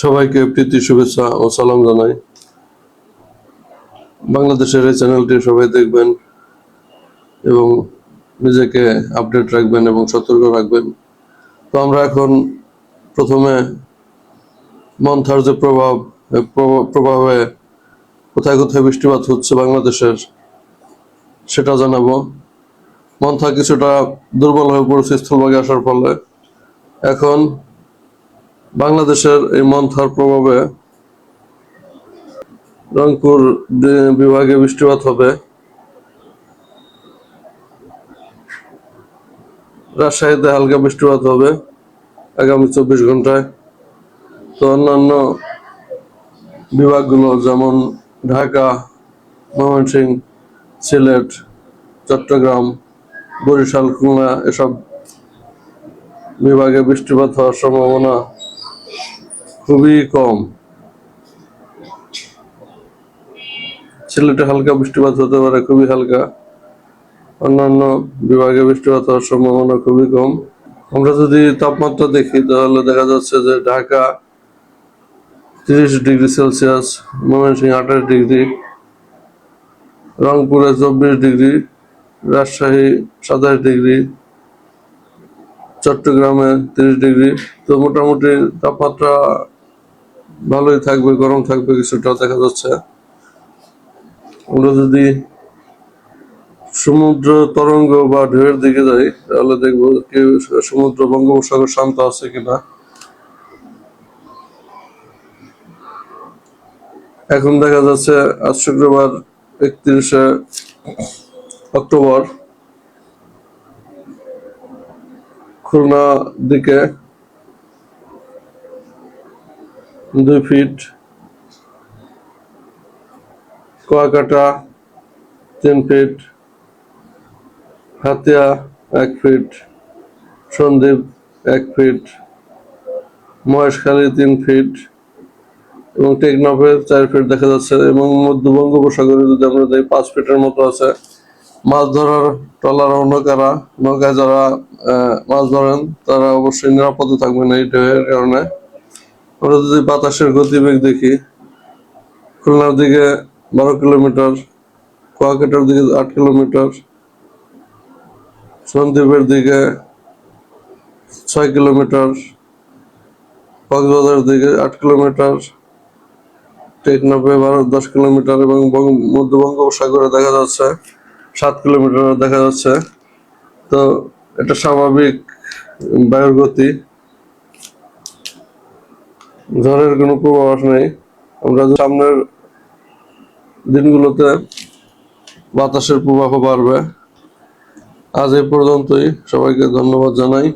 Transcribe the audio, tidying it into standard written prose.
সবাইকে প্রীতি শুভেচ্ছা ও সালাম জানাই। বাংলাদেশের এই চ্যানেলটি সবাই দেখবেন এবং নিজেকে আপডেট রাখবেন এবং সতর্ক রাখবেন। তো আমরা এখন প্রথমে মন্থার যে প্রভাবে কোথায় কোথায় বৃষ্টিপাত হচ্ছে বাংলাদেশের সেটা জানাবো। মন্থা কিছুটা দুর্বল হয়ে পড়েছে স্থলভাগে আসার ফলে। এখন বাংলাদেশের এই মন্থার প্রভাবে রংপুর বিভাগে বৃষ্টিপাত হবে, রাজশাহীতে হালকা বৃষ্টিপাত হবে আগামী 24 ঘন্টায়। তো অন্যান্য বিভাগগুলো যেমন ঢাকা, ময়মনসিংহ, সিলেট, চট্টগ্রাম, বরিশাল, খুলনা এসব বিভাগে বৃষ্টিপাত হওয়ার সম্ভাবনা খুবই কম। সিলেটে হালকা বৃষ্টিপাত হতে পারে, খুবই হালকা। অন্যান্য বিভাগে বৃষ্টিপাত হওয়ার সম্ভাবনা খুবই কম। আমরা যদি তাপমাত্রা দেখি তাহলে দেখা যাচ্ছে যে Dhaka 30 degree Celsius, Mymensingh 28 degree, রংপুরে 24 ডিগ্রি, রাজশাহী 27 ডিগ্রি, চট্টগ্রামে 30 ডিগ্রি। তো মোটামুটি তাপমাত্রা ভালোই থাকবে, গরম থাকবে কিছুটা দেখা যাচ্ছে। আমরা যদি সমুদ্র তরঙ্গ বা ঢেউয়ের দিকে যাই তাহলে দেখবো কি সমুদ্র বঙ্গোপসাগর শান্ত আছে কিনা। এখন দেখা যাচ্ছে আজ শুক্রবার 31শে অক্টোবর, খুলনা দিকে 2 feet, Kuakata 3 feet, Hatiya 1 feet, Sandwip 1 feet, Maheshkhali 3 feet এবং টেকনাফে 4 ফিট দেখা যাচ্ছে। এবং মধ্য বঙ্গোপসাগরে যদি আমরা যাই 5 ফিটের মতো আছে। মাছ ধরার ট্রলার ও নৌকায় যারা মাছ ধরেন তারা অবশ্যই নিরাপদে থাকবেন এই ঢেউয়ের কারণে। আমরা যদি বাতাসের গতিবেগ দেখি, খুলনার দিকে 12 কিলোমিটার, কুয়াকাটার দিকে 8 কিলোমিটার, সন্দ্বীপের দিকে 6 কিলোমিটার, কক্সবাজারের দিকে 8 কিলোমিটার, টেকনাফে 10 কিলোমিটার এবং মধ্য বঙ্গোপসাগরে দেখা যাচ্ছে 7 কিলোমিটার দেখা যাচ্ছে। তো এটা স্বাভাবিক বায়ুর গতি, ঝড়ের কোনো পূর্বাভাস নেই। আমরা সামনের দিনগুলোতে বাতাসের প্রবাহ বাড়বে। আজ এই পর্যন্তই, সবাইকে ধন্যবাদ জানাই।